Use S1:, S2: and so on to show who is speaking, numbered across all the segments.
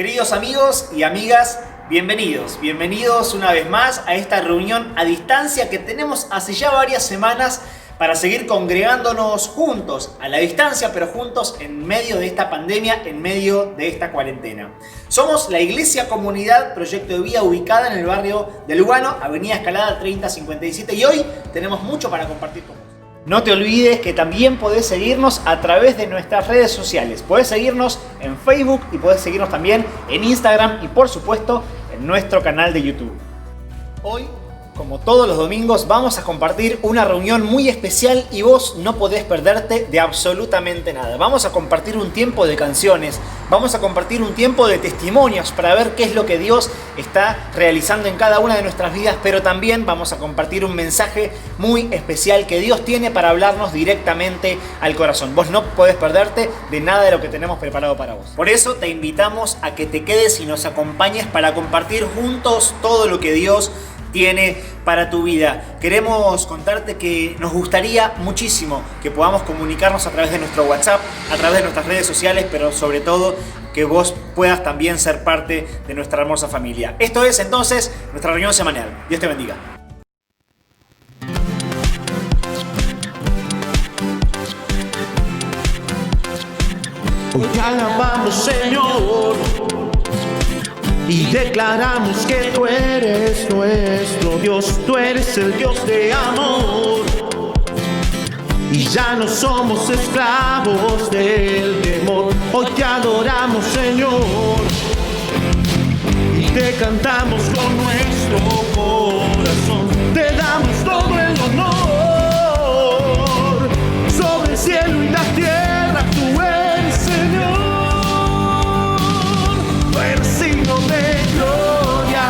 S1: Queridos amigos y amigas, bienvenidos una vez más a esta reunión a distancia que tenemos hace ya varias semanas para seguir congregándonos juntos, a la distancia, pero juntos en medio de esta pandemia, en medio de esta cuarentena. Somos la Iglesia Comunidad Proyecto de Vida, ubicada en el barrio de Lugano, Avenida Escalada 3057, y hoy tenemos mucho para compartir con vos. No te olvides que también podés seguirnos a través de nuestras redes sociales. Podés seguirnos en Facebook y podés seguirnos también en Instagram y, por supuesto, en nuestro canal de YouTube. Hoy, como todos los domingos, vamos a compartir una reunión muy especial y vos no podés perderte de absolutamente nada. Vamos a compartir un tiempo de canciones, vamos a compartir un tiempo de testimonios para ver qué es lo que Dios está realizando en cada una de nuestras vidas, pero también vamos a compartir un mensaje muy especial que Dios tiene para hablarnos directamente al corazón. Vos no podés perderte de nada de lo que tenemos preparado para vos. Por eso te invitamos a que te quedes y nos acompañes para compartir juntos todo lo que Dios tiene para tu vida. Queremos contarte que nos gustaría muchísimo que podamos comunicarnos a través de nuestro WhatsApp, a través de nuestras redes sociales, pero sobre todo que vos puedas también ser parte de nuestra hermosa familia. Esto es entonces nuestra reunión semanal. Dios te bendiga.
S2: Hoy te alabamos, Señor, y declaramos que tú eres nuestro Dios, tú eres el Dios de amor. Y ya no somos esclavos del temor. Hoy te adoramos, Señor, y te cantamos con nuestro corazón. Te damos todo el honor sobre el cielo y la tierra. Tú eres, Señor. De gloria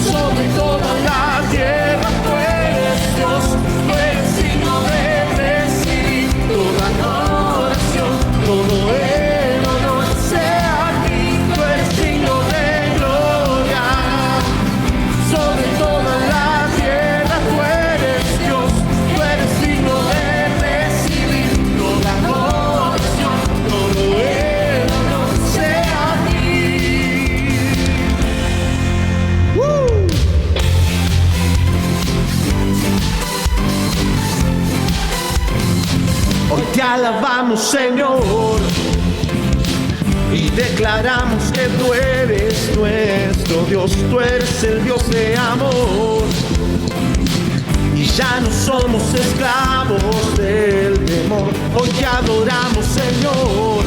S2: sobre toda la tierra, tú eres Dios, tú eres digno de recibir toda adoración, todo el honor sea a ti. Tú eres digno de gloria sobre toda la tierra, tú eres Dios, tú eres digno de recibir toda adoración, todo el honor sea a ti. Hoy te alabamos, Señor, y declaramos que tú eres nuestro Dios, tú eres el Dios de amor. Y ya no somos esclavos del temor. Hoy te adoramos, Señor,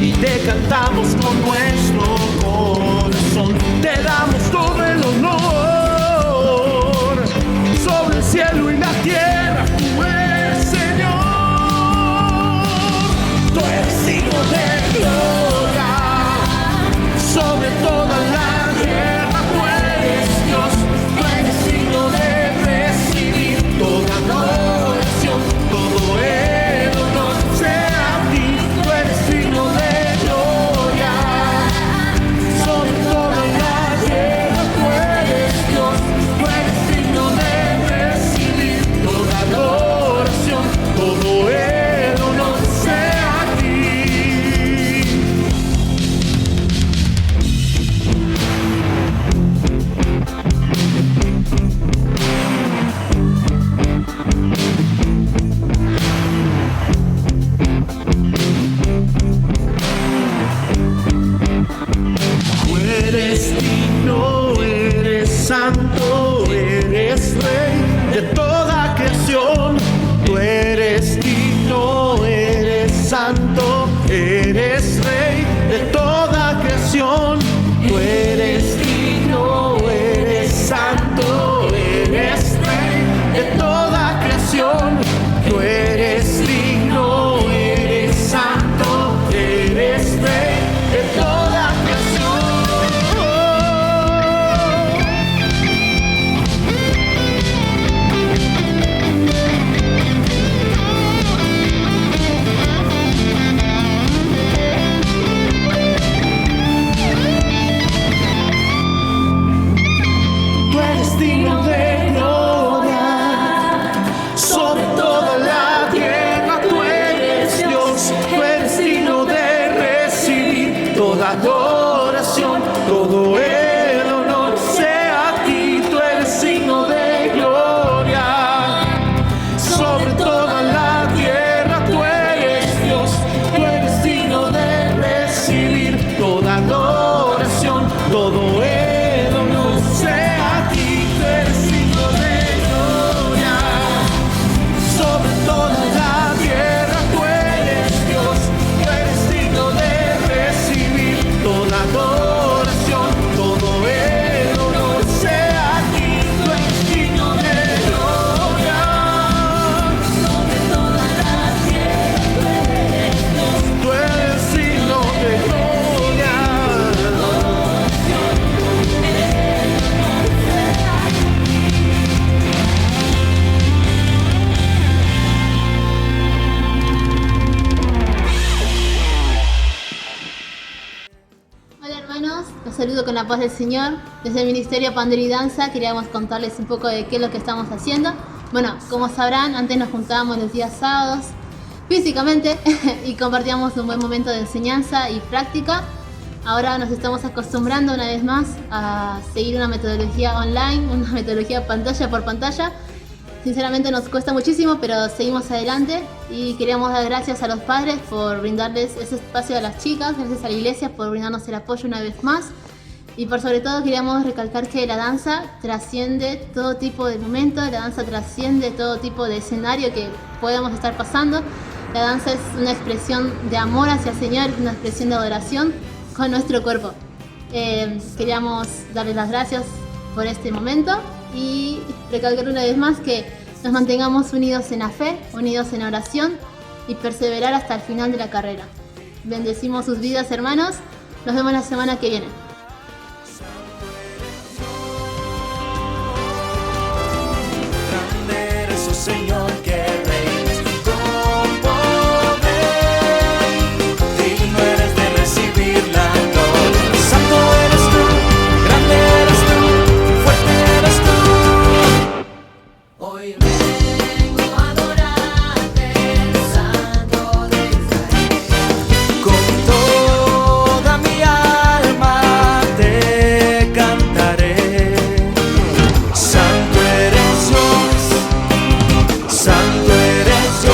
S2: y te cantamos con nuestro corazón. Te damos todo el honor sobre el cielo y la tierra. Tú eres, Señor, tú eres digno de gloria sobre toda la tierra. Tú eres Dios, tú eres digno de recibir toda adoración, todo el honor sea a ti. Tú eres digno de gloria sobre toda la tierra. Tú eres Dios, tú eres digno de recibir toda adoración, todo el honor sea a ti. Tú eres digno, eres santo, eres rey de toda creación. Tú eres digno, eres santo, eres rey de toda creación. Tú eres digno, eres santo, eres rey de toda creación. Tú eres digno, eres santo, eres rey de toda creación.
S3: saludo con la paz del Señor. Desde el Ministerio Pandeiro y Danza queríamos contarles un poco de qué es lo que estamos haciendo. Bueno, como sabrán, antes nos juntábamos los días sábados físicamente y compartíamos un buen momento de enseñanza y práctica. Ahora nos estamos acostumbrando una vez más a seguir una metodología online, una metodología pantalla por pantalla. Sinceramente nos cuesta muchísimo, pero seguimos adelante y queríamos dar gracias a los padres por brindarles ese espacio a las chicas, gracias a la iglesia por brindarnos el apoyo una vez más y por sobre todo queríamos recalcar que la danza trasciende todo tipo de momento, la danza trasciende todo tipo de escenario que podamos estar pasando. La danza es una expresión de amor hacia el Señor, es una expresión de adoración con nuestro cuerpo. Queríamos darles las gracias por este momento y recalcar una vez más que nos mantengamos unidos en la fe, unidos en oración y perseverar hasta el final de la carrera. Bendecimos sus vidas, hermanos. Nos vemos la semana que viene.
S2: Grande eres, oh Señor, que reinas con poder. Digno eres de recibir la gloria. Santo eres tú, grande eres tú, fuerte eres tú. Hoy vengo a adorarte, Santo de Israel. Con toda mi alma te cantaré. Santo eres Dios, Santo eres Dios.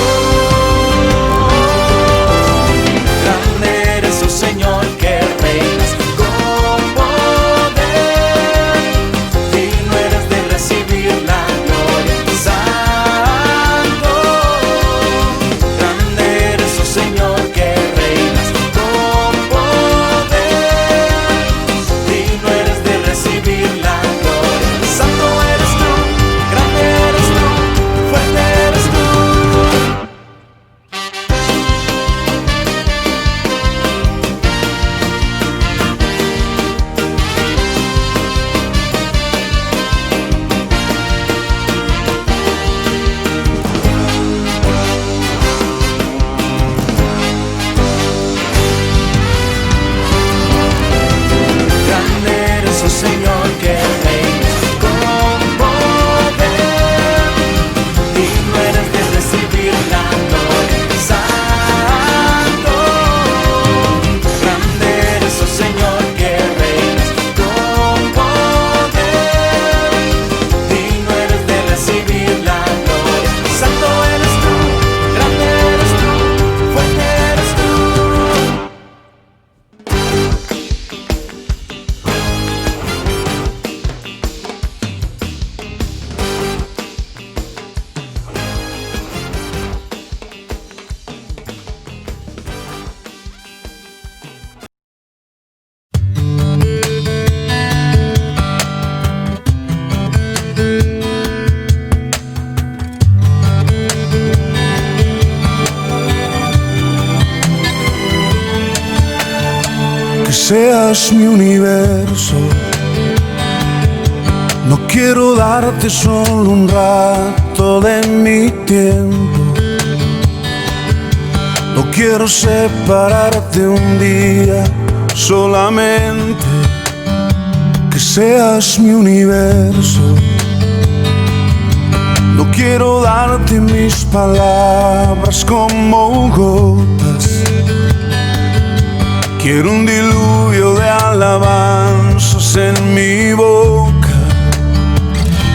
S2: Grande eres, oh Señor, que reinas con poder. Digno eres de recibir la gloria. Santo, grande eres, oh Señor, que reinas con poder. Digno eres de recibir la gloria. Santo eres tú, grande eres tú, fuerte eres tú. Grande eres, oh Señor, que reinas con poder. Digno eres de recibir la gloria. Santo, grande eres, oh Señor, que reinas con poder. Digno eres de recibir la gloria. Santo eres tú, grande eres tú, fuerte eres tú.
S4: Que seas mi universo. No quiero darte solo un rato de mi tiempo. No quiero separarte un día solamente. Que seas mi universo. No quiero darte mis palabras como gotas. Quiero un diluvio de alabanzas en mi boca.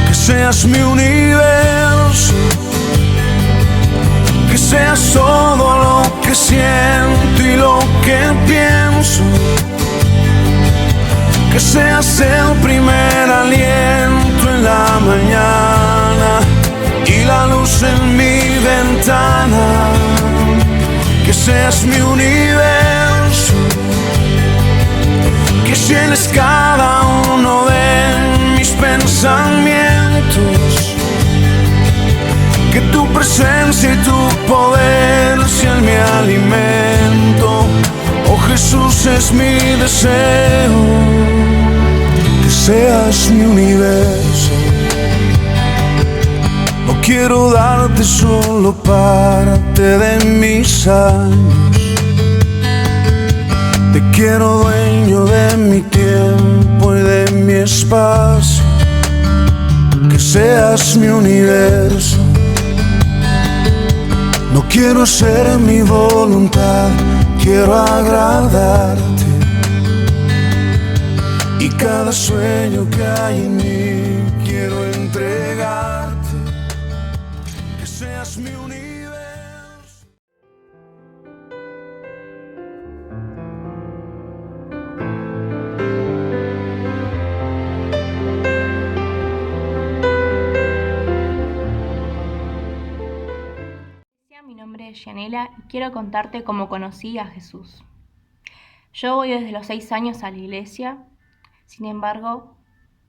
S4: Que seas mi universo. Que seas todo lo que siento y lo que pienso. Que seas el primer aliento en la mañana y la luz en mi ventana. Que seas mi universo. Que llenes cada uno de mis pensamientos. Que tu presencia y tu poder sean mi alimento. Oh Jesús, es mi deseo. Que seas mi universo. No quiero darte solo parte de mis años. Te quiero dueño de mi tiempo y de mi espacio, que seas mi universo. No quiero hacer mi voluntad, quiero agradarte. Y cada sueño que hay en mí quiero entregarte, que seas mi universo.
S5: Mi nombre es Yanela y quiero contarte cómo conocí a Jesús. Yo voy desde los 6 años a la iglesia. Sin embargo,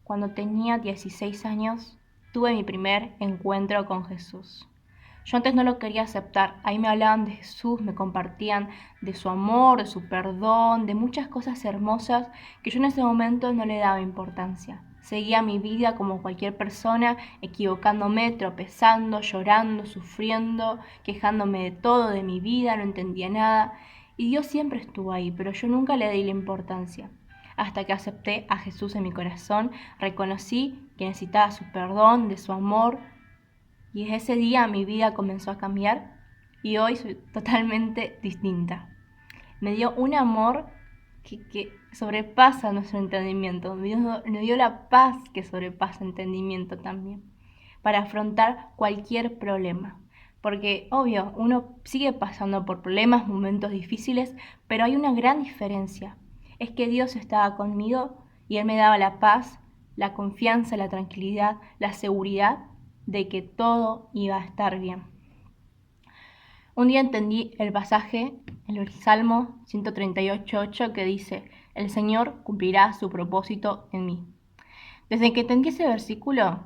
S5: cuando tenía 16 años, tuve mi primer encuentro con Jesús. Yo antes no lo quería aceptar. Ahí me hablaban de Jesús, me compartían de su amor, de su perdón, de muchas cosas hermosas que yo en ese momento no le daba importancia. Seguía mi vida como cualquier persona, equivocándome, tropezando, llorando, sufriendo, quejándome de todo, de mi vida, no entendía nada. Y Dios siempre estuvo ahí, pero yo nunca le di la importancia. Hasta que acepté a Jesús en mi corazón, reconocí que necesitaba su perdón, de su amor. Y desde ese día mi vida comenzó a cambiar y hoy soy totalmente distinta. Me dio un amor que sobrepasa nuestro entendimiento, me dio la paz que sobrepasa entendimiento también, para afrontar cualquier problema. Porque, obvio, uno sigue pasando por problemas, momentos difíciles, pero hay una gran diferencia. Es que Dios estaba conmigo y Él me daba la paz, la confianza, la tranquilidad, la seguridad de que todo iba a estar bien. Un día entendí el pasaje en el Salmo 138:8 que dice: el Señor cumplirá su propósito en mí. Desde que entendí ese versículo,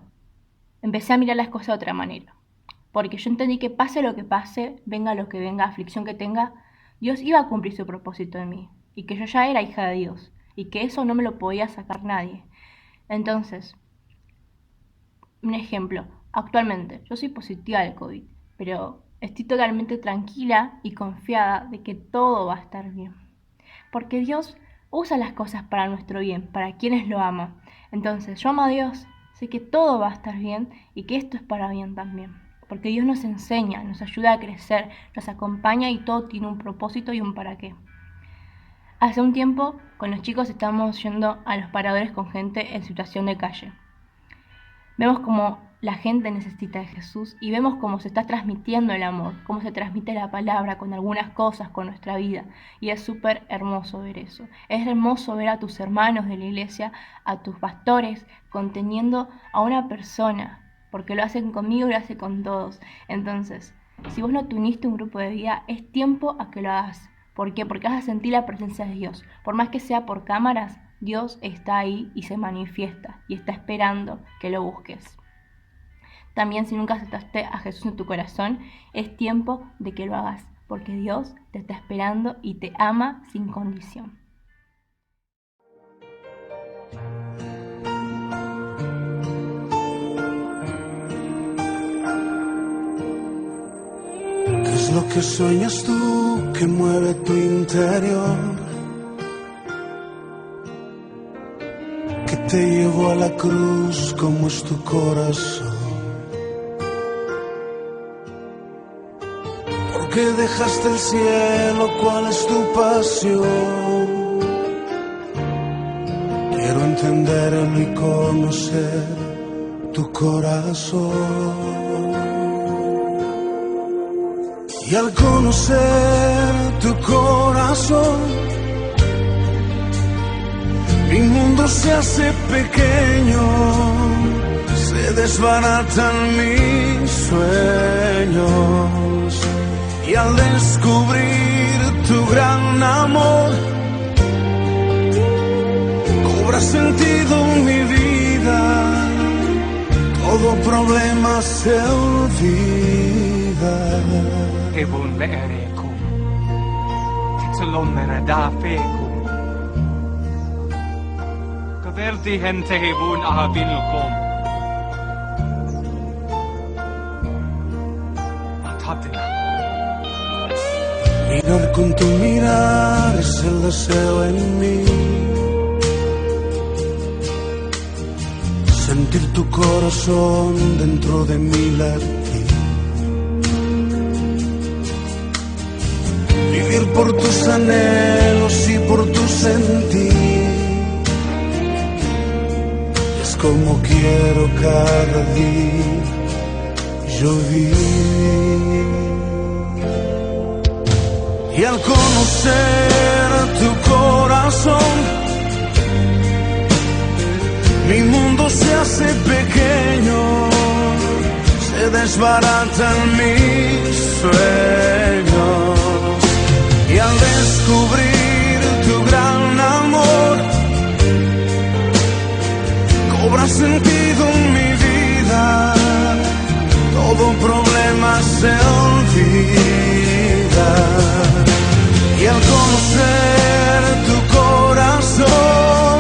S5: empecé a mirar las cosas de otra manera. Porque yo entendí que pase lo que pase, venga lo que venga, aflicción que tenga, Dios iba a cumplir su propósito en mí. Y que yo ya era hija de Dios. Y que eso no me lo podía sacar nadie. Entonces, un ejemplo. Actualmente, yo soy positiva del COVID, pero estoy totalmente tranquila y confiada de que todo va a estar bien. Porque Dios usa las cosas para nuestro bien, para quienes lo aman. Entonces, yo amo a Dios, sé que todo va a estar bien y que esto es para bien también. Porque Dios nos enseña, nos ayuda a crecer, nos acompaña y todo tiene un propósito y un para qué. Hace un tiempo, con los chicos estamos yendo a los paradores con gente en situación de calle. Vemos cómo la gente necesita de Jesús y vemos cómo se está transmitiendo el amor, cómo se transmite la palabra con algunas cosas, con nuestra vida. Y es súper hermoso ver eso. Es hermoso ver a tus hermanos de la iglesia, a tus pastores, conteniendo a una persona, porque lo hacen conmigo y lo hacen con todos. Entonces, si vos no te uniste a un grupo de vida, es tiempo a que lo hagas. ¿Por qué? Porque vas a sentir la presencia de Dios. Por más que sea por cámaras, Dios está ahí y se manifiesta y está esperando que lo busques. También, si nunca aceptaste a Jesús en tu corazón, es tiempo de que lo hagas, porque Dios te está esperando y te ama sin condición.
S4: ¿Qué es lo que sueñas tú que mueve tu interior? ¿Qué te llevó a la cruz? ¿Cómo es tu corazón? ¿Por qué dejaste el cielo? ¿Cuál es tu pasión? Quiero entenderlo y conocer tu corazón. Y al conocer tu corazón, mi mundo se hace pequeño, se desbaratan mis sueños. Y al descubrir tu gran amor, cobra sentido mi vida, todo problema se olvida.
S6: Evun ve'erekum, titulon menadafekum. Kaverti gente evun ahadinukum. Atatina.
S4: Mirar con tu mirar es el deseo en mí. Sentir tu corazón dentro de mi latir. Vivir por tus anhelos y por tu sentir. Es como quiero cada día yo vivir. Y al conocer tu corazón, mi mundo se hace pequeño, se desbaratan mis sueños. Y al descubrir tu gran amor, cobra sentido en mi vida, todo problema se olvida. Y al conocer tu corazón,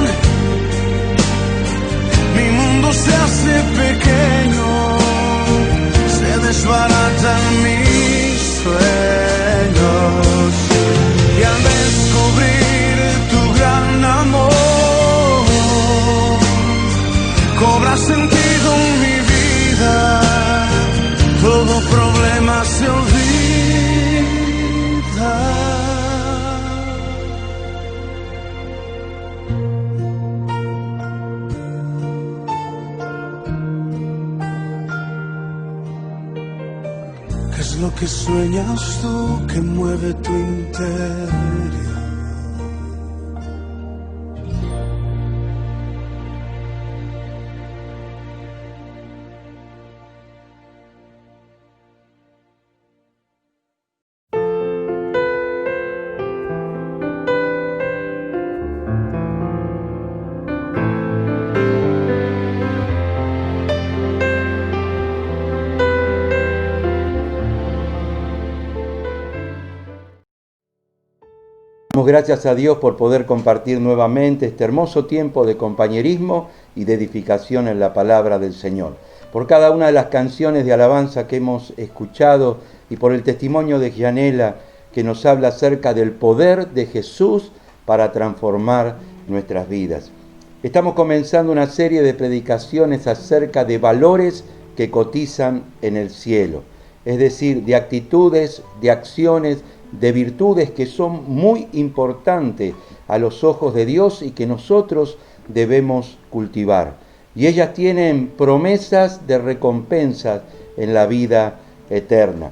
S4: mi mundo se hace pequeño, se desbaratan mis sueños. Y al descubrir tu gran amor, cobra sentido en mi vida, todo problema se olvida. ¿Qué es lo que sueñas tú que mueve tu interior?
S7: Damos gracias a Dios por poder compartir nuevamente este hermoso tiempo de compañerismo y de edificación en la palabra del Señor. Por cada una de las canciones de alabanza que hemos escuchado y por el testimonio de Gianella que nos habla acerca del poder de Jesús para transformar nuestras vidas. Estamos comenzando una serie de predicaciones acerca de valores que cotizan en el cielo, es decir, de actitudes, de acciones, de virtudes que son muy importantes a los ojos de Dios y que nosotros debemos cultivar. Y ellas tienen promesas de recompensas en la vida eterna.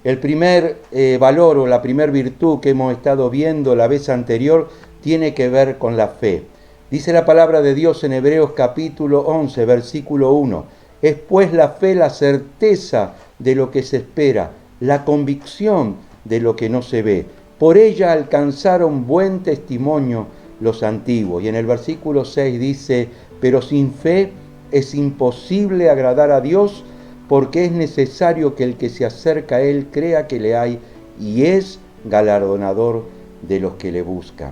S7: El primer valor o la primera virtud que hemos estado viendo la vez anterior tiene que ver con la fe. Dice la palabra de Dios en Hebreos capítulo 11, versículo 1. Es pues la fe la certeza de lo que se espera, la convicción de lo que no se ve. Por ella alcanzaron buen testimonio los antiguos. Y en el versículo 6 dice, pero sin fe es imposible agradar a Dios, porque es necesario que el que se acerca a Él crea que le hay y es galardonador de los que le buscan.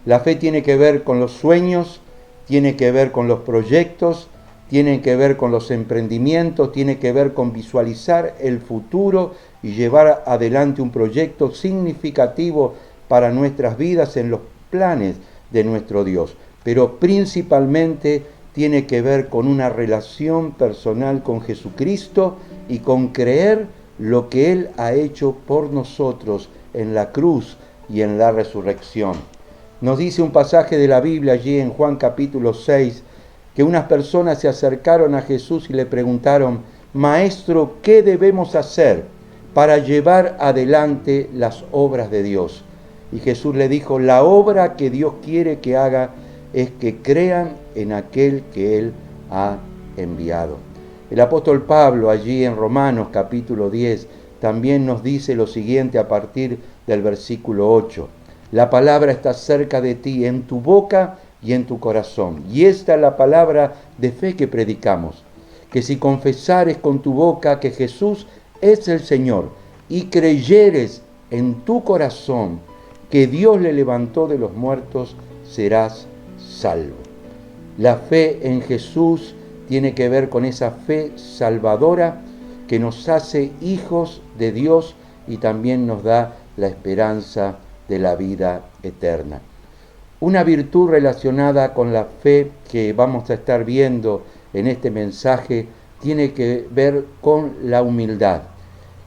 S7: La fe tiene que ver con los sueños, tiene que ver con los proyectos, tiene que ver con los emprendimientos, tiene que ver con visualizar el futuro y llevar adelante un proyecto significativo para nuestras vidas en los planes de nuestro Dios. Pero principalmente tiene que ver con una relación personal con Jesucristo y con creer lo que Él ha hecho por nosotros en la cruz y en la resurrección. Nos dice un pasaje de la Biblia allí en Juan capítulo 6, que unas personas se acercaron a Jesús y le preguntaron, Maestro, ¿qué debemos hacer para llevar adelante las obras de Dios? Y Jesús le dijo, la obra que Dios quiere que haga es que crean en aquel que Él ha enviado. El apóstol Pablo allí en Romanos capítulo 10 también nos dice lo siguiente a partir del versículo 8. La palabra está cerca de ti, en tu boca y en tu corazón. Y esta es la palabra de fe que predicamos, que si confesares con tu boca que Jesús es el Señor y creyeres en tu corazón que Dios le levantó de los muertos, serás salvo. La fe en Jesús tiene que ver con esa fe salvadora que nos hace hijos de Dios y también nos da la esperanza de la vida eterna. Una virtud relacionada con la fe que vamos a estar viendo en este mensaje tiene que ver con la humildad.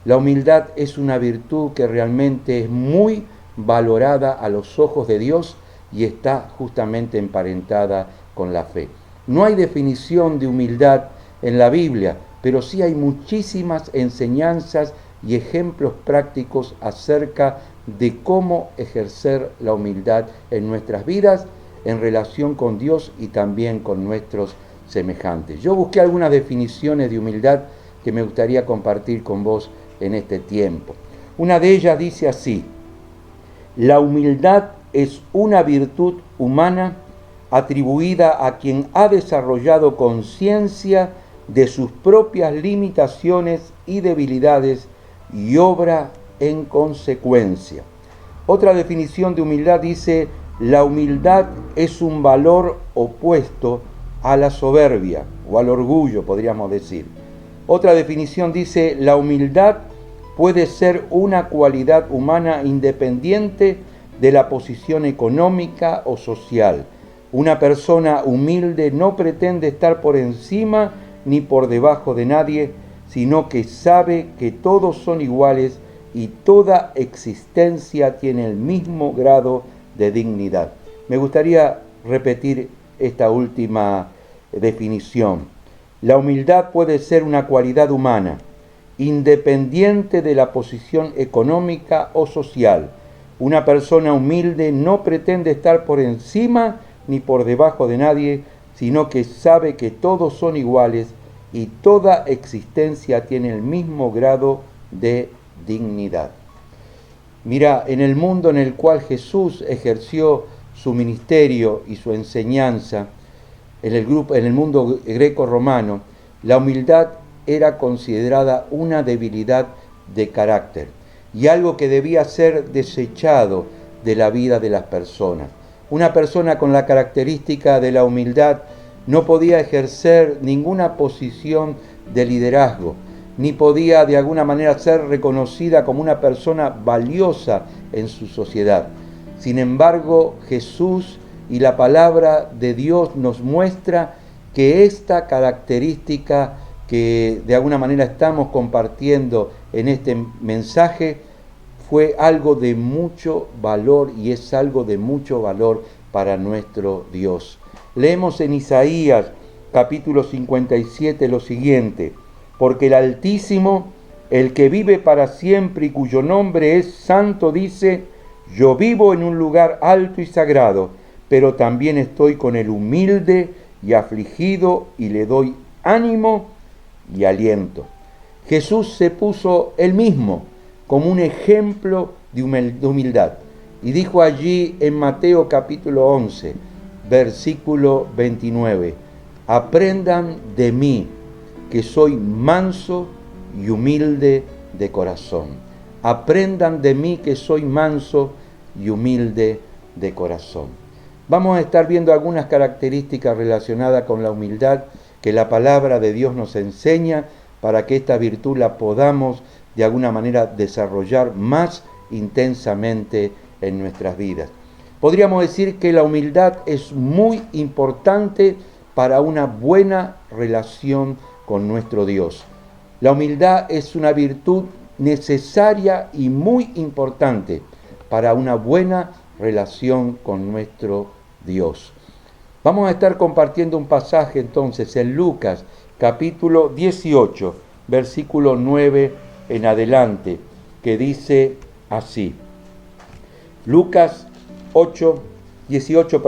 S7: La humildad es una virtud que realmente es muy valorada a los ojos de Dios y está justamente emparentada con la fe. No hay definición de humildad en la Biblia, pero sí hay muchísimas enseñanzas y ejemplos prácticos acerca de cómo ejercer la humildad en nuestras vidas, en relación con Dios y también con nuestros semejantes. Yo busqué algunas definiciones de humildad que me gustaría compartir con vos en este tiempo. Una de ellas dice así: la humildad es una virtud humana atribuida a quien ha desarrollado conciencia de sus propias limitaciones y debilidades y obra en consecuencia. Otra definición de humildad dice: la humildad es un valor opuesto a la soberbia o al orgullo, podríamos decir. Otra definición dice: la humildad puede ser una cualidad humana independiente de la posición económica o social. Una persona humilde no pretende estar por encima ni por debajo de nadie, sino que sabe que todos son iguales y toda existencia tiene el mismo grado de dignidad. Me gustaría repetir esta última definición. La humildad puede ser una cualidad humana, independiente de la posición económica o social. Una persona humilde no pretende estar por encima ni por debajo de nadie, sino que sabe que todos son iguales y toda existencia tiene el mismo grado de dignidad. Mira, en el mundo en el cual Jesús ejerció su ministerio y su enseñanza, en el mundo greco-romano, la humildad era considerada una debilidad de carácter y algo que debía ser desechado de la vida de las personas. Una persona con la característica de la humildad no podía ejercer ninguna posición de liderazgo, ni podía de alguna manera ser reconocida como una persona valiosa en su sociedad. Sin embargo, Jesús y la palabra de Dios nos muestra que esta característica que de alguna manera estamos compartiendo en este mensaje fue algo de mucho valor y es algo de mucho valor para nuestro Dios. Leemos en Isaías capítulo 57 lo siguiente: porque el Altísimo, el que vive para siempre y cuyo nombre es santo, dice: yo vivo en un lugar alto y sagrado, pero también estoy con el humilde y afligido y le doy ánimo y aliento. Jesús se puso él mismo como un ejemplo de humildad y dijo allí en Mateo capítulo 11, versículo 29, aprendan de mí, que soy manso y humilde de corazón. Aprendan de mí, que soy manso y humilde de corazón. Vamos a estar viendo algunas características relacionadas con la humildad que la palabra de Dios nos enseña para que esta virtud la podamos de alguna manera desarrollar más intensamente en nuestras vidas. Podríamos decir que la humildad es muy importante para una buena relación con nuestro Dios. La humildad es una virtud necesaria y muy importante para una buena relación con nuestro Dios. Vamos a estar compartiendo un pasaje entonces en Lucas capítulo 18, versículo 9 en adelante, que dice así. Lucas 18,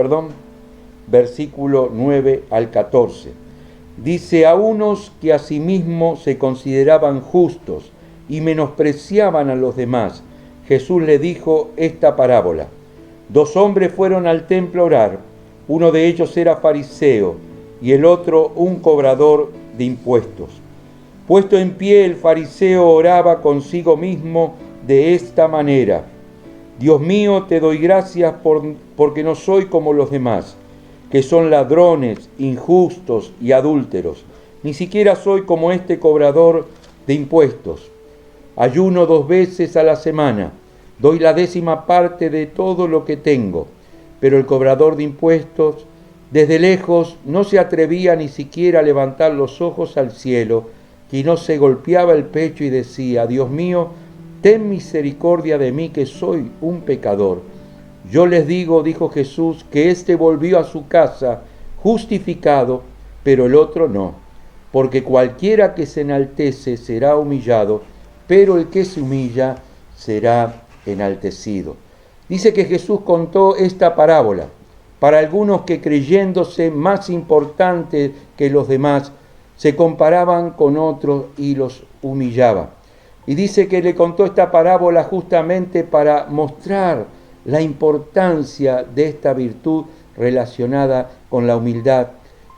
S7: versículo 9 al 14. Dice: a unos que asimismo se consideraban justos y menospreciaban a los demás, Jesús le dijo esta parábola. 2 hombres fueron al templo a orar, uno de ellos era fariseo y el otro un cobrador de impuestos. Puesto en pie, el fariseo oraba consigo mismo de esta manera: Dios mío, te doy gracias porque no soy como los demás, que son ladrones, injustos y adúlteros. Ni siquiera soy como este cobrador de impuestos. Ayuno 2 veces a la semana doy la 10ª parte de todo lo que tengo. Pero el cobrador de impuestos, desde lejos, no se atrevía ni siquiera a levantar los ojos al cielo, y no se golpeaba el pecho y decía: Dios mío, ten misericordia de mí, que soy un pecador. Yo les digo, dijo Jesús, que éste volvió a su casa justificado, pero el otro no. Porque cualquiera que se enaltece será humillado, pero el que se humilla será enaltecido. Dice que Jesús contó esta parábola para algunos que, creyéndose más importantes que los demás, se comparaban con otros y los humillaba. Y dice que le contó esta parábola justamente para mostrar la importancia de esta virtud relacionada con la humildad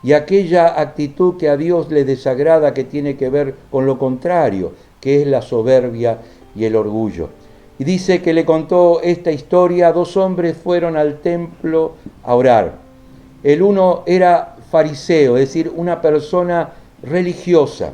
S7: y aquella actitud que a Dios le desagrada, que tiene que ver con lo contrario, que es la soberbia y el orgullo. Y dice que le contó esta historia: 2 hombres fueron al templo a orar. El uno era fariseo, es decir, una persona religiosa,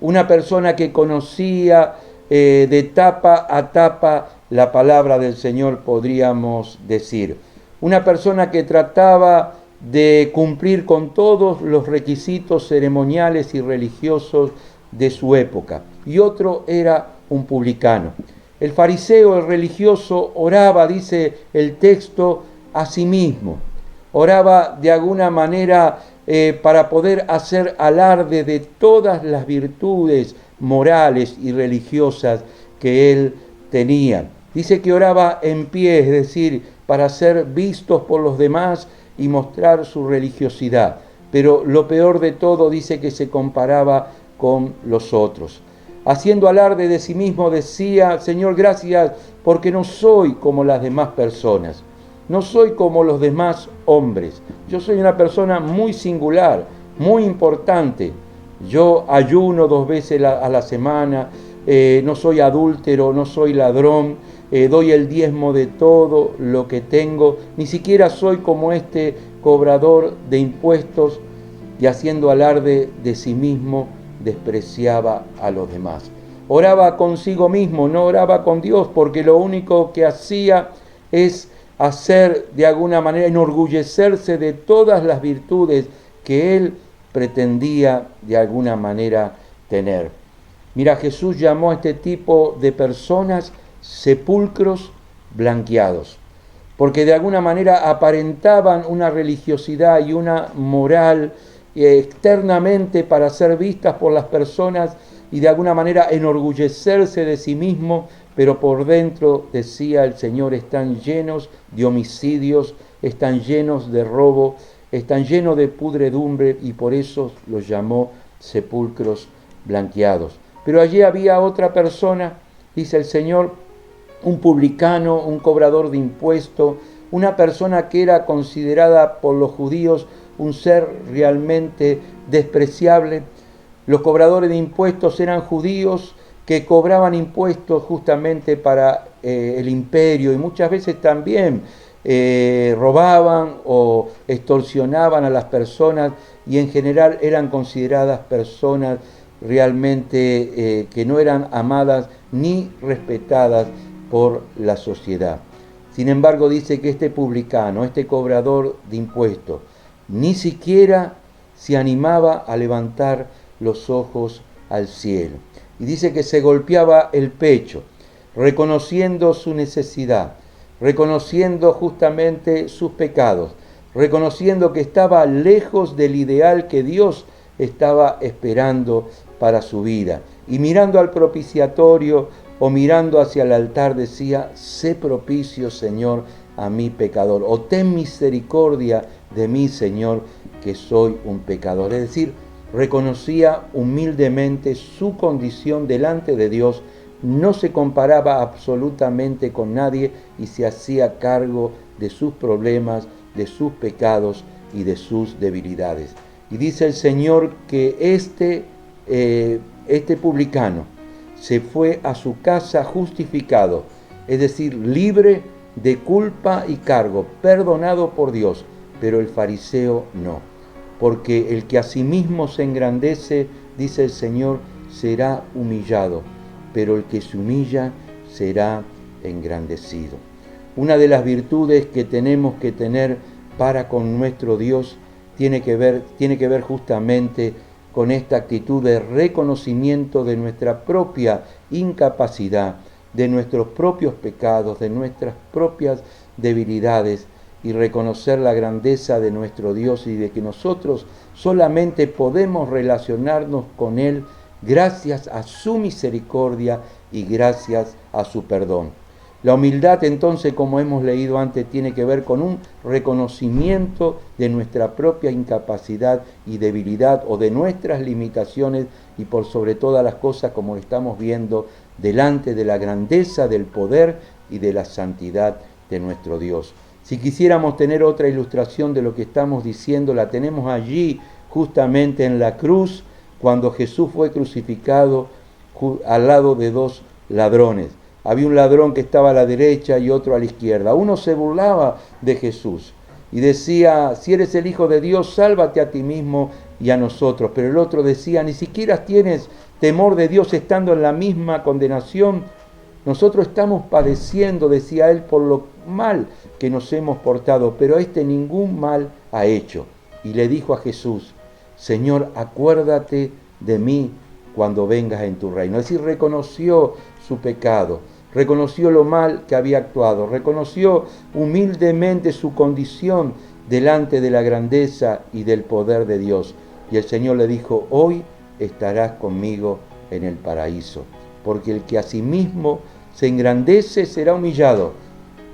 S7: una persona que conocía de tapa a tapa la palabra del Señor, podríamos decir. Una persona que trataba de cumplir con todos los requisitos ceremoniales y religiosos de su época. Y otro era un publicano. El fariseo, el religioso, oraba, dice el texto, a sí mismo. Oraba de alguna manera para poder hacer alarde de todas las virtudes morales y religiosas que él tenía. Dice que oraba en pie, es decir, para ser vistos por los demás y mostrar su religiosidad. Pero lo peor de todo, dice que se comparaba con los otros. Haciendo alarde de sí mismo decía: Señor, gracias porque no soy como las demás personas, no soy como los demás hombres. Yo soy una persona muy singular, muy importante. Yo ayuno 2 veces a la semana, no soy adúltero, no soy ladrón, doy el diezmo de todo lo que tengo. Ni siquiera soy como este cobrador de impuestos, y haciendo alarde de sí mismo despreciaba a los demás. Oraba consigo mismo, no oraba con Dios, porque lo único que hacía es hacer de alguna manera, enorgullecerse de todas las virtudes que él pretendía de alguna manera tener. Mira, Jesús llamó a este tipo de personas sepulcros blanqueados, porque de alguna manera aparentaban una religiosidad y una moral externamente para ser vistas por las personas y de alguna manera enorgullecerse de sí mismo, pero por dentro, decía el Señor, están llenos de homicidios, están llenos de robo, están llenos de pudredumbre, y por eso los llamó sepulcros blanqueados. Pero allí había otra persona, dice el Señor, un publicano, un cobrador de impuestos, una persona que era considerada por los judíos un ser realmente despreciable. Los cobradores de impuestos eran judíos que cobraban impuestos justamente para el imperio, y muchas veces también robaban o extorsionaban a las personas, y en general eran consideradas personas realmente que no eran amadas ni respetadas por la sociedad. Sin embargo, dice que este publicano, este cobrador de impuestos, ni siquiera se animaba a levantar los ojos al cielo. Y dice que se golpeaba el pecho, reconociendo su necesidad, reconociendo justamente sus pecados, reconociendo que estaba lejos del ideal que Dios estaba esperando para su vida. Y mirando al propiciatorio o mirando hacia el altar decía: sé propicio, Señor, a mi pecador, o ten misericordia de mí, Señor, que soy un pecador. Es decir, reconocía humildemente su condición delante de Dios, no se comparaba absolutamente con nadie y se hacía cargo de sus problemas, de sus pecados y de sus debilidades. Y dice el Señor que este publicano se fue a su casa justificado, es decir, libre de culpa y cargo, perdonado por Dios, pero el fariseo no. Porque el que a sí mismo se engrandece, dice el Señor, será humillado, pero el que se humilla será engrandecido. Una de las virtudes que tenemos que tener para con nuestro Dios tiene que ver justamente con esta actitud de reconocimiento de nuestra propia incapacidad, de nuestros propios pecados, de nuestras propias debilidades, y reconocer la grandeza de nuestro Dios y de que nosotros solamente podemos relacionarnos con Él gracias a su misericordia y gracias a su perdón. La humildad, entonces, como hemos leído antes, tiene que ver con un reconocimiento de nuestra propia incapacidad y debilidad, o de nuestras limitaciones, y por sobre todas las cosas, como estamos viendo, delante de la grandeza del poder y de la santidad de nuestro Dios. Si quisiéramos tener otra ilustración de lo que estamos diciendo, la tenemos allí, justamente en la cruz, cuando Jesús fue crucificado al lado de dos ladrones. Había un ladrón que estaba a la derecha y otro a la izquierda. Uno se burlaba de Jesús y decía: si eres el Hijo de Dios, sálvate a ti mismo y a nosotros. Pero el otro decía: ni siquiera tienes temor de Dios estando en la misma condenación. Nosotros estamos padeciendo, decía él, por lo mal que nos hemos portado, pero este ningún mal ha hecho. Y le dijo a Jesús: Señor, acuérdate de mí cuando vengas en tu reino. Es decir, reconoció su pecado, reconoció lo mal que había actuado, reconoció humildemente su condición delante de la grandeza y del poder de Dios. Y el Señor le dijo: hoy estarás conmigo en el paraíso, porque el que a sí mismo se engrandece será humillado,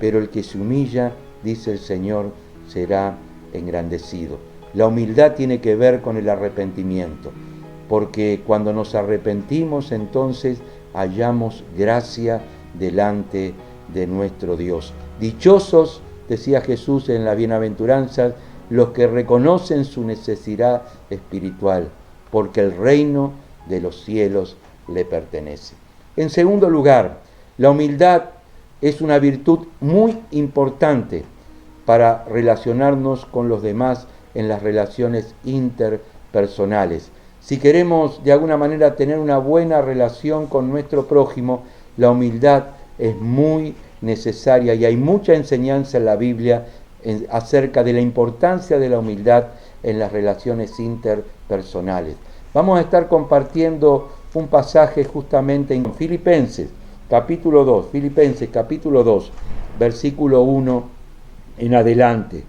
S7: pero el que se humilla, dice el Señor, será engrandecido. La humildad tiene que ver con el arrepentimiento, porque cuando nos arrepentimos, entonces hallamos gracia delante de nuestro Dios. Dichosos, decía Jesús en la bienaventuranza, los que reconocen su necesidad espiritual, porque el reino de los cielos le pertenece. En segundo lugar, la humildad es una virtud muy importante para relacionarnos con los demás en las relaciones interpersonales. Si queremos de alguna manera tener una buena relación con nuestro prójimo, la humildad es muy necesaria, y hay mucha enseñanza en la Biblia acerca de la importancia de la humildad en las relaciones interpersonales. Vamos a estar compartiendo un pasaje justamente en Filipenses capítulo 2, versículo 1 en adelante.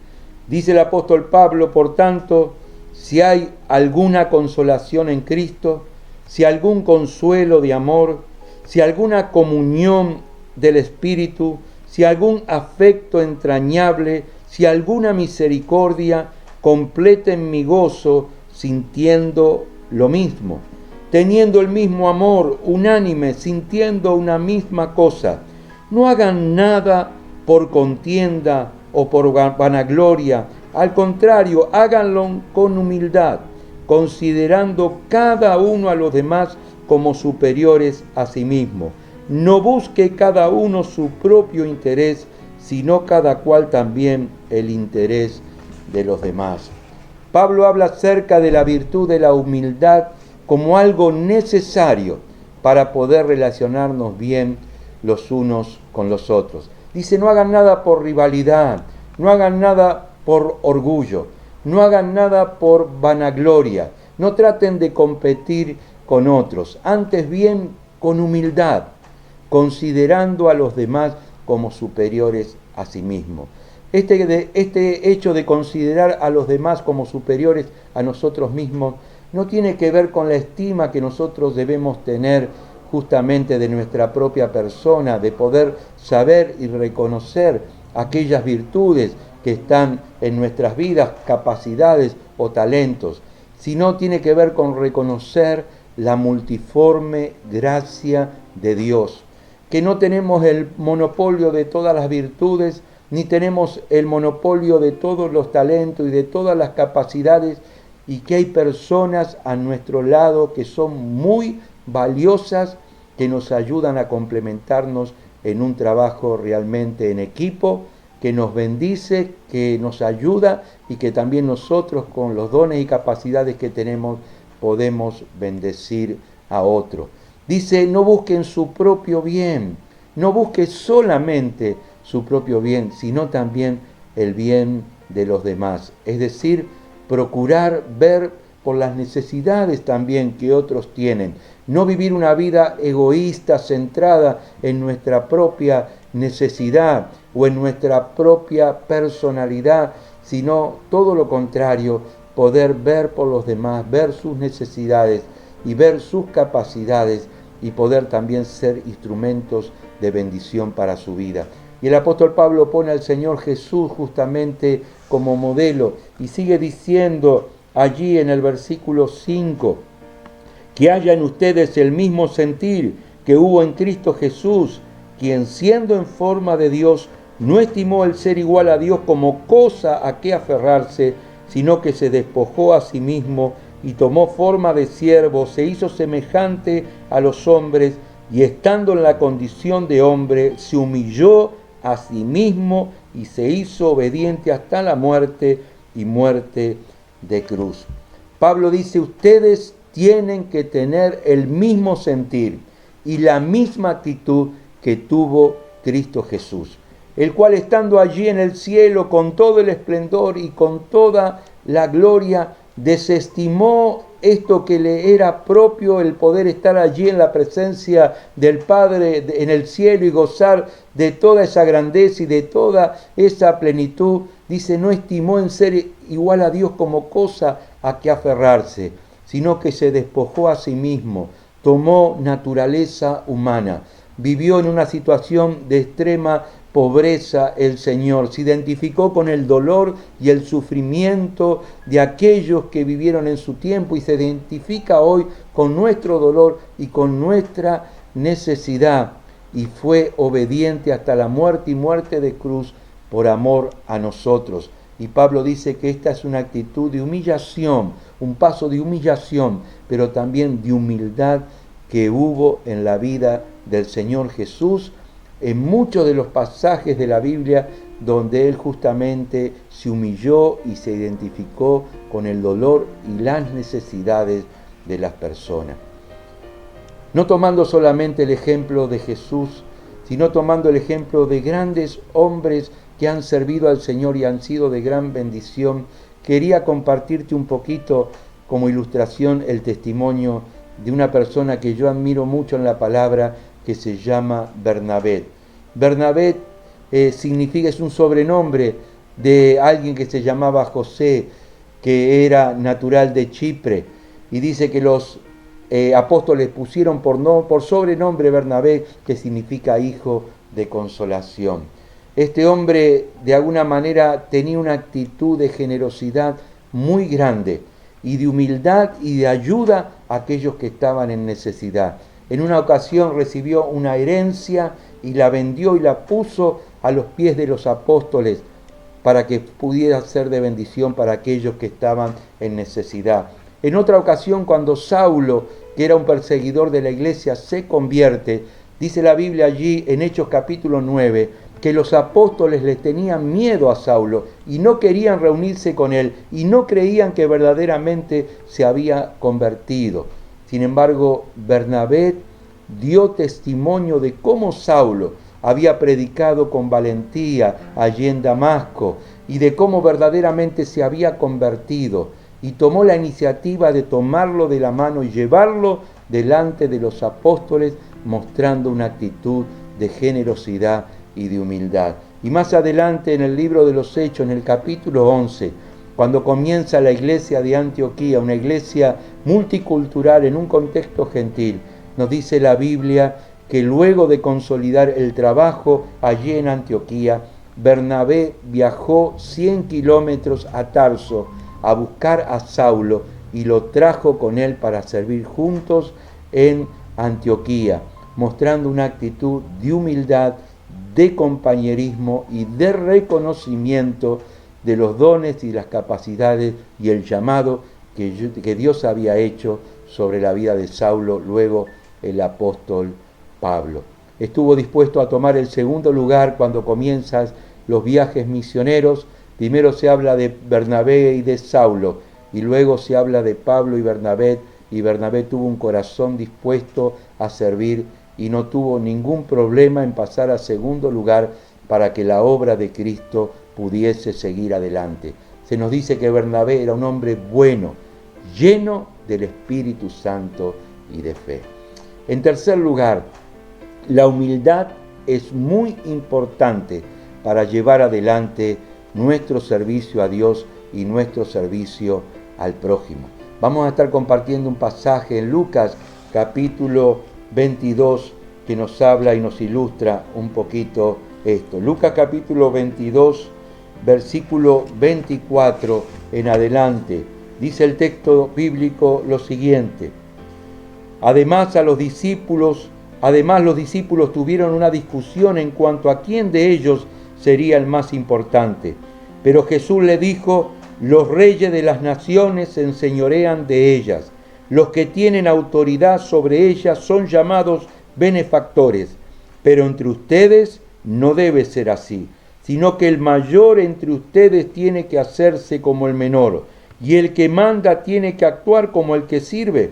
S7: Dice el apóstol Pablo: por tanto, si hay alguna consolación en Cristo, si algún consuelo de amor, si alguna comunión del Espíritu, si algún afecto entrañable, si alguna misericordia, completen mi gozo sintiendo lo mismo, teniendo el mismo amor, unánime, sintiendo una misma cosa. No hagan nada por contienda o por vanagloria, al contrario, háganlo con humildad, considerando cada uno a los demás como superiores a sí mismo. No busque cada uno su propio interés, sino cada cual también el interés de los demás. Pablo habla acerca de la virtud de la humildad como algo necesario para poder relacionarnos bien los unos con los otros. Dice: no hagan nada por rivalidad, no hagan nada por orgullo, no hagan nada por vanagloria, no traten de competir con otros, antes bien con humildad, considerando a los demás como superiores a sí mismos. Este hecho de considerar a los demás como superiores a nosotros mismos no tiene que ver con la estima que nosotros debemos tener justamente de nuestra propia persona, de poder saber y reconocer aquellas virtudes que están en nuestras vidas, capacidades o talentos, sino tiene que ver con reconocer la multiforme gracia de Dios, que no tenemos el monopolio de todas las virtudes, ni tenemos el monopolio de todos los talentos y de todas las capacidades, y que hay personas a nuestro lado que son muy valiosas, que nos ayudan a complementarnos en un trabajo realmente en equipo, que nos bendice, que nos ayuda, y que también nosotros, con los dones y capacidades que tenemos, podemos bendecir a otro. Dice: no busquen su propio bien, no busque solamente su propio bien, sino también el bien de los demás. Es decir, procurar ver por las necesidades también que otros tienen. No vivir una vida egoísta, centrada en nuestra propia necesidad o en nuestra propia personalidad, sino todo lo contrario, poder ver por los demás, ver sus necesidades y ver sus capacidades y poder también ser instrumentos de bendición para su vida. Y el apóstol Pablo pone al Señor Jesús justamente como modelo y sigue diciendo allí en el versículo 5, que haya en ustedes el mismo sentir que hubo en Cristo Jesús, quien siendo en forma de Dios, no estimó el ser igual a Dios como cosa a que aferrarse, sino que se despojó a sí mismo y tomó forma de siervo, se hizo semejante a los hombres y estando en la condición de hombre, se humilló a sí mismo y se hizo obediente hasta la muerte y muerte de cruz. Pablo dice, ustedes tienen que tener el mismo sentir y la misma actitud que tuvo Cristo Jesús, el cual estando allí en el cielo con todo el esplendor y con toda la gloria, desestimó esto que le era propio, el poder estar allí en la presencia del Padre en el cielo y gozar de toda esa grandeza y de toda esa plenitud. Dice, no estimó en ser igual a Dios como cosa a que aferrarse, sino que se despojó a sí mismo, tomó naturaleza humana, vivió en una situación de extrema pobreza el Señor, se identificó con el dolor y el sufrimiento de aquellos que vivieron en su tiempo y se identifica hoy con nuestro dolor y con nuestra necesidad y fue obediente hasta la muerte y muerte de cruz por amor a nosotros. Y Pablo dice que esta es una actitud de humillación, un paso de humillación, pero también de humildad que hubo en la vida del Señor Jesús en muchos de los pasajes de la Biblia donde Él justamente se humilló y se identificó con el dolor y las necesidades de las personas. No tomando solamente el ejemplo de Jesús, sino tomando el ejemplo de grandes hombres que han servido al Señor y han sido de gran bendición, quería compartirte un poquito como ilustración el testimonio de una persona que yo admiro mucho en la palabra, que se llama Bernabé. Bernabé significa, es un sobrenombre de alguien que se llamaba José, que era natural de Chipre, y dice que los apóstoles pusieron por sobrenombre Bernabé, que significa hijo de consolación. Este hombre de alguna manera tenía una actitud de generosidad muy grande y de humildad y de ayuda a aquellos que estaban en necesidad. En una ocasión recibió una herencia y la vendió y la puso a los pies de los apóstoles para que pudiera ser de bendición para aquellos que estaban en necesidad. En otra ocasión, cuando Saulo, que era un perseguidor de la iglesia, se convierte, dice la Biblia allí en Hechos capítulo 9, que los apóstoles le tenían miedo a Saulo y no querían reunirse con él y no creían que verdaderamente se había convertido. Sin embargo, Bernabé dio testimonio de cómo Saulo había predicado con valentía allí en Damasco y de cómo verdaderamente se había convertido y tomó la iniciativa de tomarlo de la mano y llevarlo delante de los apóstoles, mostrando una actitud de generosidad y de humildad. Y más adelante en el libro de los Hechos, en el capítulo 11, cuando comienza la iglesia de Antioquía, una iglesia multicultural en un contexto gentil, nos dice la Biblia que luego de consolidar el trabajo allí en Antioquía, Bernabé viajó 100 kilómetros a Tarso a buscar a Saulo y lo trajo con él para servir juntos en Antioquía, mostrando una actitud de humildad, de compañerismo y de reconocimiento de los dones y las capacidades y el llamado que Dios había hecho sobre la vida de Saulo, luego el apóstol Pablo. Estuvo dispuesto a tomar el segundo lugar cuando comienzan los viajes misioneros. Primero se habla de Bernabé y de Saulo, y luego se habla de Pablo y Bernabé tuvo un corazón dispuesto a servir y no tuvo ningún problema en pasar a segundo lugar para que la obra de Cristo pudiese seguir adelante. Se nos dice que Bernabé era un hombre bueno, lleno del Espíritu Santo y de fe. En tercer lugar, la humildad es muy importante para llevar adelante nuestro servicio a Dios y nuestro servicio al prójimo. Vamos a estar compartiendo un pasaje en Lucas capítulo 22 que nos habla y nos ilustra un poquito esto. Lucas capítulo 22, versículo 24 en adelante. Dice el texto bíblico lo siguiente: Además los discípulos tuvieron una discusión en cuanto a quién de ellos sería el más importante. Pero Jesús le dijo: los reyes de las naciones se enseñorean de ellas. Los que tienen autoridad sobre ellas son llamados benefactores. Pero entre ustedes no debe ser así, sino que el mayor entre ustedes tiene que hacerse como el menor, y el que manda tiene que actuar como el que sirve.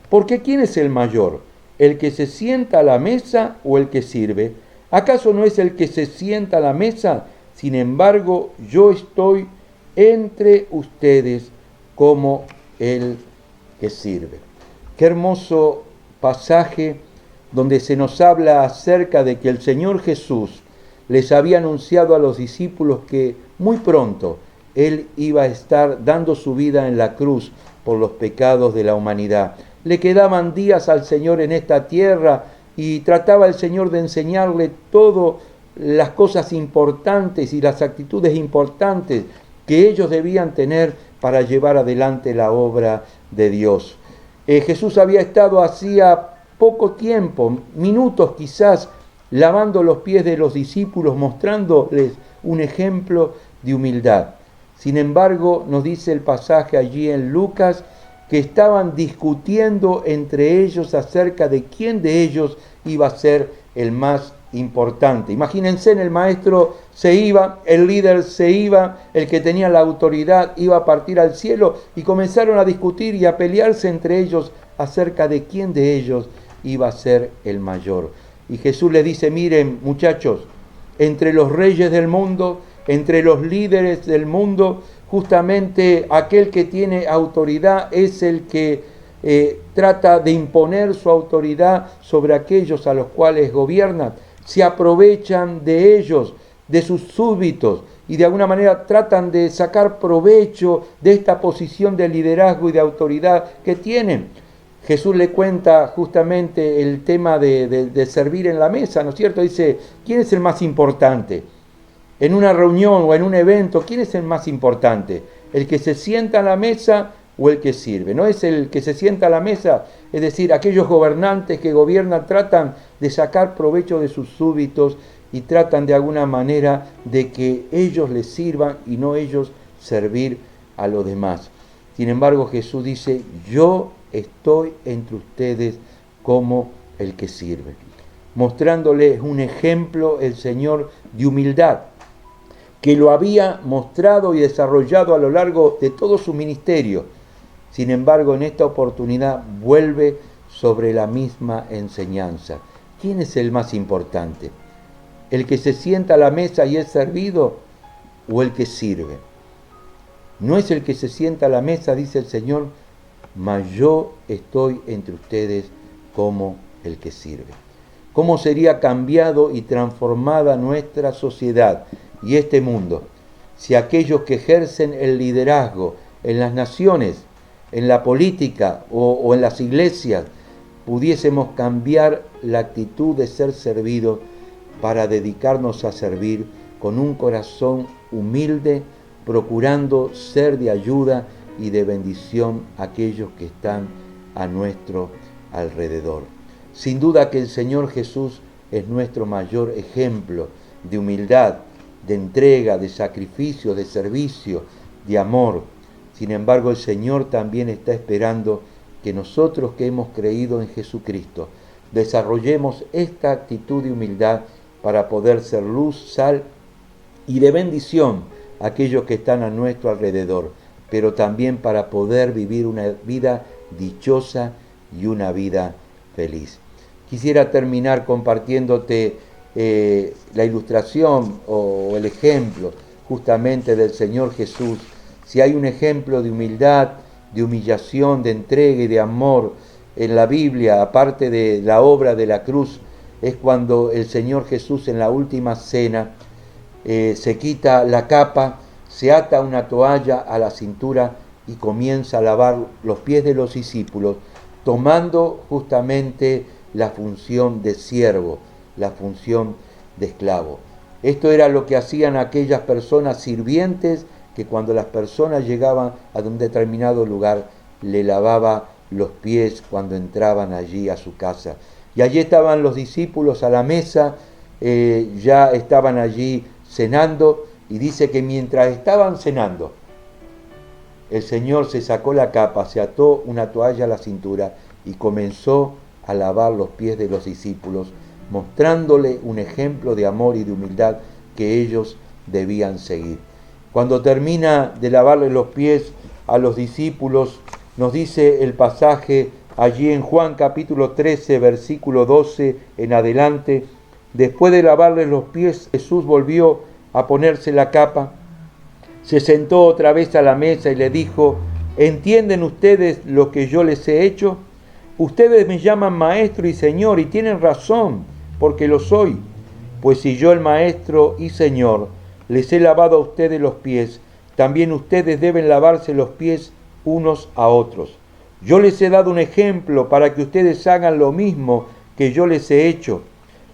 S7: Porque ¿quién es el mayor? ¿El que se sienta a la mesa o el que sirve? ¿Acaso no es el que se sienta a la mesa? Sin embargo, yo estoy entre ustedes como el que sirve. Qué hermoso pasaje donde se nos habla acerca de que el Señor Jesús les había anunciado a los discípulos que muy pronto Él iba a estar dando su vida en la cruz por los pecados de la humanidad. Le quedaban días al Señor en esta tierra y trataba el Señor de enseñarle todas las cosas importantes y las actitudes importantes que ellos debían tener para llevar adelante la obra de Dios. Jesús había estado hacía poco tiempo, minutos quizás, lavando los pies de los discípulos, mostrándoles un ejemplo de humildad. Sin embargo, nos dice el pasaje allí en Lucas que estaban discutiendo entre ellos acerca de quién de ellos iba a ser el más importante. Imagínense, el maestro se iba, el líder se iba, el que tenía la autoridad iba a partir al cielo, y comenzaron a discutir y a pelearse entre ellos acerca de quién de ellos iba a ser el mayor. Y Jesús le dice: miren, muchachos, entre los reyes del mundo, entre los líderes del mundo, justamente aquel que tiene autoridad es el que trata de imponer su autoridad sobre aquellos a los cuales gobierna. Se aprovechan de ellos, de sus súbditos, y de alguna manera tratan de sacar provecho de esta posición de liderazgo y de autoridad que tienen. Jesús le cuenta justamente el tema de servir en la mesa, ¿no es cierto? Dice: ¿quién es el más importante? En una reunión o en un evento, ¿quién es el más importante? ¿El que se sienta a la mesa o el que sirve? No es el que se sienta a la mesa, es decir, aquellos gobernantes que gobiernan tratan de sacar provecho de sus súbditos y tratan de alguna manera de que ellos les sirvan y no ellos servir a los demás. Sin embargo, Jesús dice: yo estoy entre ustedes como el que sirve. Mostrándoles un ejemplo el Señor de humildad, que lo había mostrado y desarrollado a lo largo de todo su ministerio. Sin embargo, en esta oportunidad vuelve sobre la misma enseñanza. ¿Quién es el más importante? ¿El que se sienta a la mesa y es servido o el que sirve? No es el que se sienta a la mesa, dice el Señor, mas yo estoy entre ustedes como el que sirve. ¿Cómo sería cambiado y transformada nuestra sociedad y este mundo si aquellos que ejercen el liderazgo en las naciones, en la política o en las iglesias, pudiésemos cambiar la actitud de ser servidos para dedicarnos a servir con un corazón humilde, procurando ser de ayuda y de bendición a aquellos que están a nuestro alrededor? Sin duda que el Señor Jesús es nuestro mayor ejemplo de humildad, de entrega, de sacrificio, de servicio, de amor. Sin embargo, el Señor también está esperando que nosotros que hemos creído en Jesucristo desarrollemos esta actitud de humildad para poder ser luz, sal y de bendición a aquellos que están a nuestro alrededor, pero también para poder vivir una vida dichosa y una vida feliz. quisiera terminar compartiéndote la ilustración o el ejemplo justamente del Señor Jesús. Si hay un ejemplo de humildad, de humillación, de entrega y de amor en la Biblia, aparte de la obra de la cruz, es cuando el Señor Jesús en la última cena se quita la capa, se ata una toalla a la cintura y comienza a lavar los pies de los discípulos, tomando justamente la función de siervo, la función de esclavo. Esto era lo que hacían aquellas personas sirvientes que cuando las personas llegaban a un determinado lugar, le lavaba los pies cuando entraban allí a su casa. Y allí estaban los discípulos a la mesa, ya estaban allí cenando, y dice que mientras estaban cenando, el Señor se sacó la capa, se ató una toalla a la cintura y comenzó a lavar los pies de los discípulos, mostrándole un ejemplo de amor y de humildad que ellos debían seguir. Cuando termina de lavarle los pies a los discípulos, nos dice el pasaje allí en Juan capítulo 13, versículo 12 en adelante: después de lavarle los pies, Jesús volvió a ponerse la capa, se sentó otra vez a la mesa y le dijo: ¿entienden ustedes lo que yo les he hecho? Ustedes me llaman maestro y señor, y tienen razón, porque lo soy. Pues si yo, el maestro y señor, les he lavado a ustedes los pies, también ustedes deben lavarse los pies unos a otros. Yo les he dado un ejemplo para que ustedes hagan lo mismo que yo les he hecho.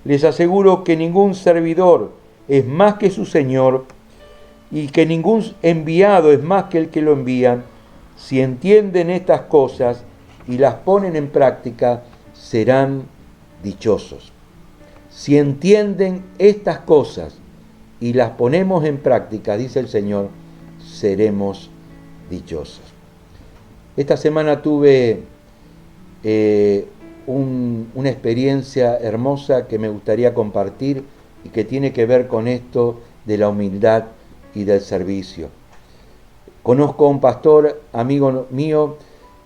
S7: Les aseguro que ningún servidor es más que su señor, y que ningún enviado es más que el que lo envían. Si entienden estas cosas y las ponen en práctica, serán dichosos. Si entienden estas cosas y las ponemos en práctica, dice el Señor, seremos dichosos. Esta semana tuve una experiencia hermosa que me gustaría compartir y que tiene que ver con esto de la humildad y del servicio. Conozco a un pastor, amigo mío,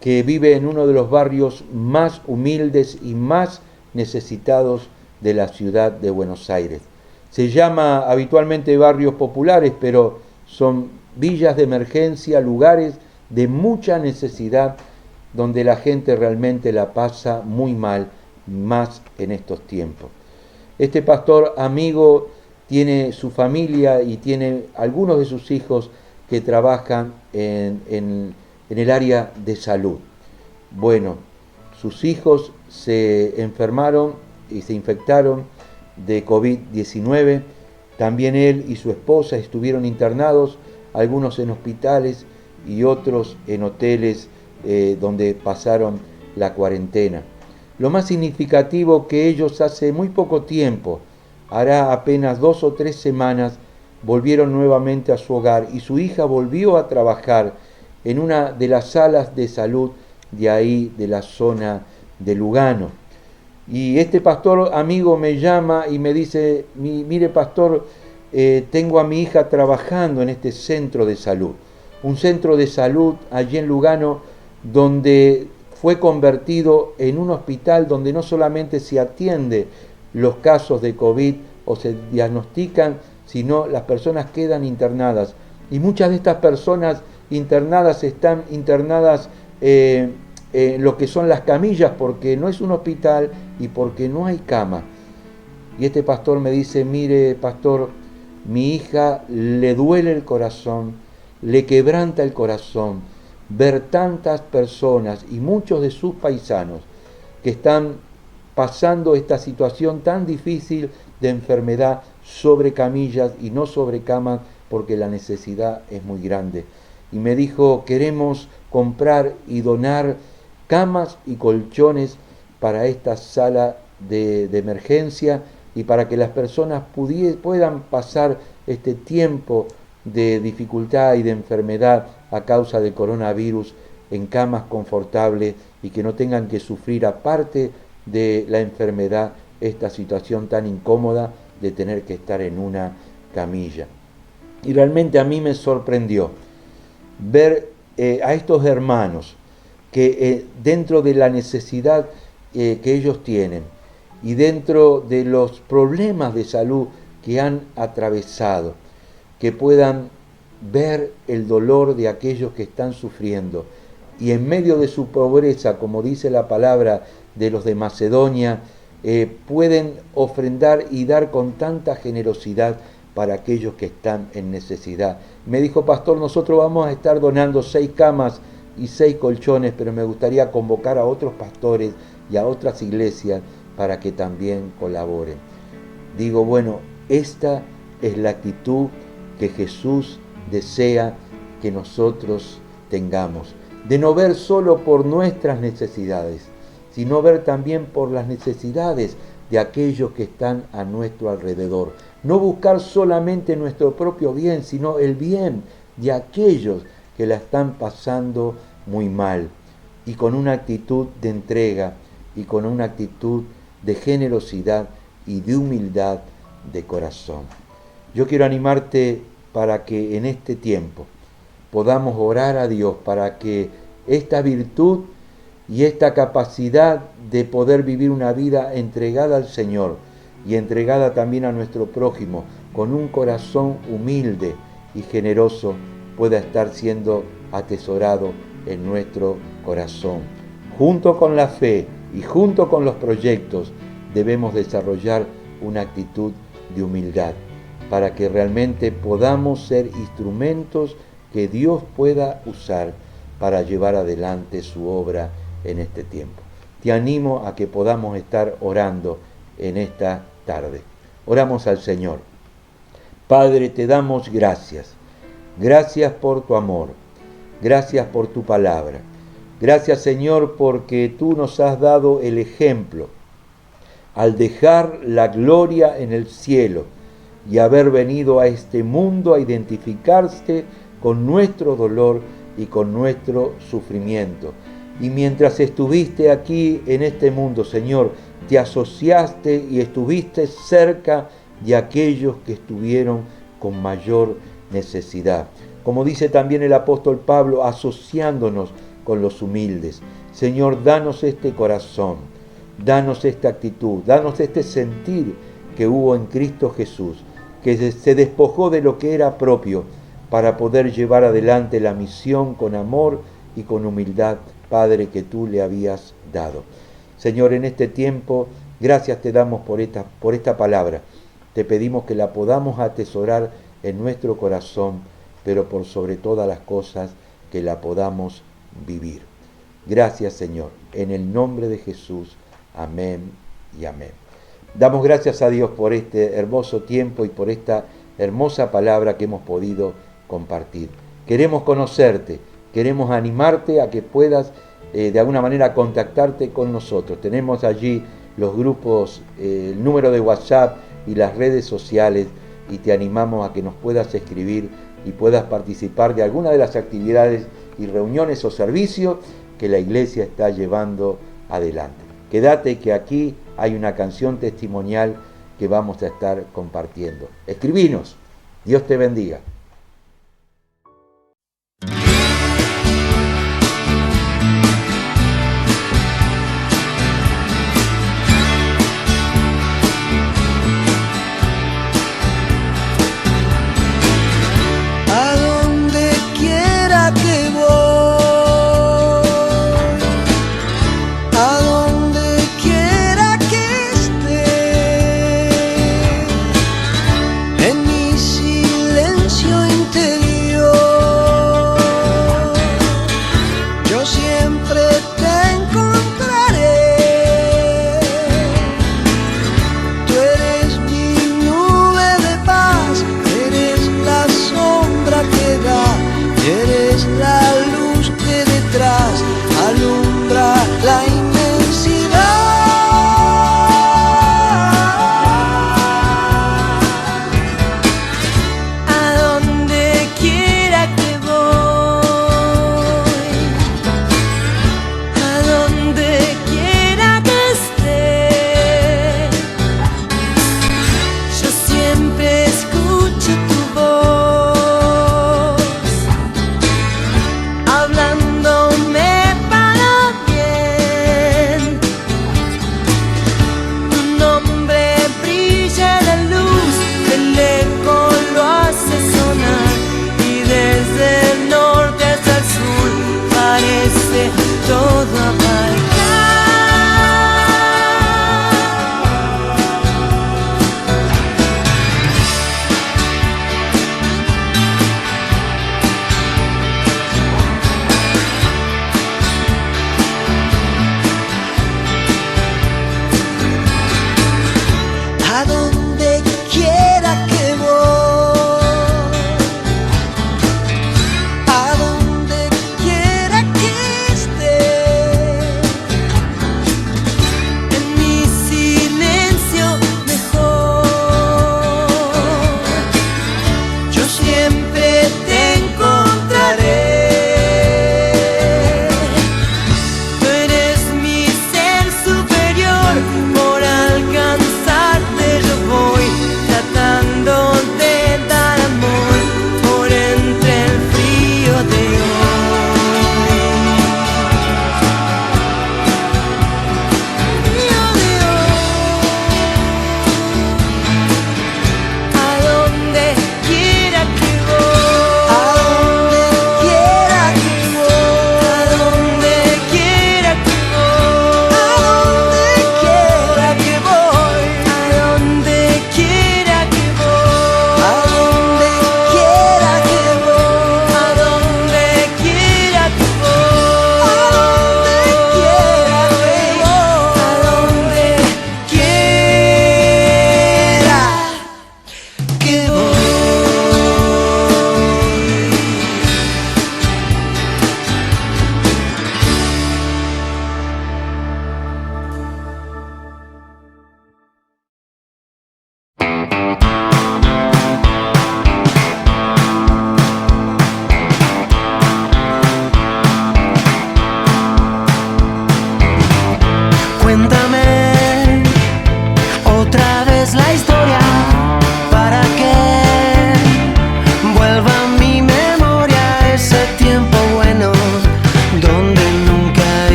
S7: que vive en uno de los barrios más humildes y más necesitados de la ciudad de Buenos Aires. Se llama habitualmente barrios populares, pero son villas de emergencia, lugares de mucha necesidad, donde la gente realmente la pasa muy mal, más en estos tiempos. Este pastor amigo tiene su familia y tiene algunos de sus hijos que trabajan en el área de salud. Bueno, sus hijos se enfermaron y se infectaron de COVID-19. También él y su esposa estuvieron internados, algunos en hospitales y otros en hoteles donde pasaron la cuarentena. Lo más significativo que ellos hace muy poco tiempo, hará apenas 2 o 3 semanas, volvieron nuevamente a su hogar y su hija volvió a trabajar en una de las salas de salud de ahí, de la zona de Lugano. Y este pastor amigo me llama y me dice: mire pastor, tengo a mi hija trabajando en este centro de salud. Un centro de salud allí en Lugano, donde fue convertido en un hospital donde no solamente se atiende los casos de COVID o se diagnostican, sino las personas quedan internadas. Y muchas de estas personas internadas están internadas en lo que son las camillas, porque no es un hospital y porque no hay cama. Y este pastor me dice: mire pastor, mi hija le duele el corazón, le quebranta el corazón ver tantas personas y muchos de sus paisanos que están pasando esta situación tan difícil de enfermedad sobre camillas y no sobre camas, porque la necesidad es muy grande. Y me dijo: queremos comprar y donar camas y colchones para esta sala de emergencia y para que las personas puedan pasar este tiempo de dificultad y de enfermedad a causa del coronavirus en camas confortables y que no tengan que sufrir, aparte de la enfermedad, esta situación tan incómoda de tener que estar en una camilla. Y realmente a mí me sorprendió ver a estos hermanos que dentro de la necesidad que ellos tienen, y dentro de los problemas de salud que han atravesado, que puedan ver el dolor de aquellos que están sufriendo y en medio de su pobreza, como dice la palabra de los de Macedonia, pueden ofrendar y dar con tanta generosidad para aquellos que están en necesidad. Me dijo, pastor, nosotros vamos a estar donando 6 camas y 6 colchones, pero me gustaría convocar a otros pastores y a otras iglesias para que también colaboren. Digo, bueno, esta es la actitud que Jesús desea que nosotros tengamos, de no ver solo por nuestras necesidades, sino ver también por las necesidades de aquellos que están a nuestro alrededor. No buscar solamente nuestro propio bien, sino el bien de aquellos que la están pasando muy mal, y con una actitud de entrega y con una actitud de generosidad y de humildad de corazón. Yo quiero animarte para que en este tiempo podamos orar a Dios para que esta virtud y esta capacidad de poder vivir una vida entregada al Señor y entregada también a nuestro prójimo con un corazón humilde y generoso pueda estar siendo atesorado en nuestro corazón. Junto con la fe y junto con los proyectos debemos desarrollar una actitud de humildad para que realmente podamos ser instrumentos que Dios pueda usar para llevar adelante su obra en este tiempo. Te animo a que podamos estar orando en esta tarde. Oramos al Señor. Padre, te damos gracias. Gracias por tu amor. Gracias por tu palabra. Gracias, Señor, porque tú nos has dado el ejemplo al dejar la gloria en el cielo y haber venido a este mundo a identificarse con nuestro dolor y con nuestro sufrimiento. Y mientras estuviste aquí en este mundo, Señor, te asociaste y estuviste cerca de aquellos que estuvieron con mayor necesidad. Como dice también el apóstol Pablo, asociándonos con los humildes. Señor, danos este corazón, danos esta actitud, danos este sentir que hubo en Cristo Jesús, que se despojó de lo que era propio para poder llevar adelante la misión con amor y con humildad, Padre, que tú le habías dado. Señor, en este tiempo, gracias te damos por esta palabra. Te pedimos que la podamos atesorar en nuestro corazón, pero por sobre todas las cosas, que la podamos vivir. Gracias, Señor, en el nombre de Jesús. Amén y amén. Damos gracias a Dios por este hermoso tiempo y por esta hermosa palabra que hemos podido compartir. Queremos conocerte, queremos animarte a que puedas de alguna manera contactarte con nosotros. Tenemos allí los grupos, el número de WhatsApp y las redes sociales, y te animamos a que nos puedas escribir y puedas participar de alguna de las actividades y reuniones o servicios que la iglesia está llevando adelante. Quédate que aquí hay una canción testimonial que vamos a estar compartiendo. Escribinos. Dios te bendiga.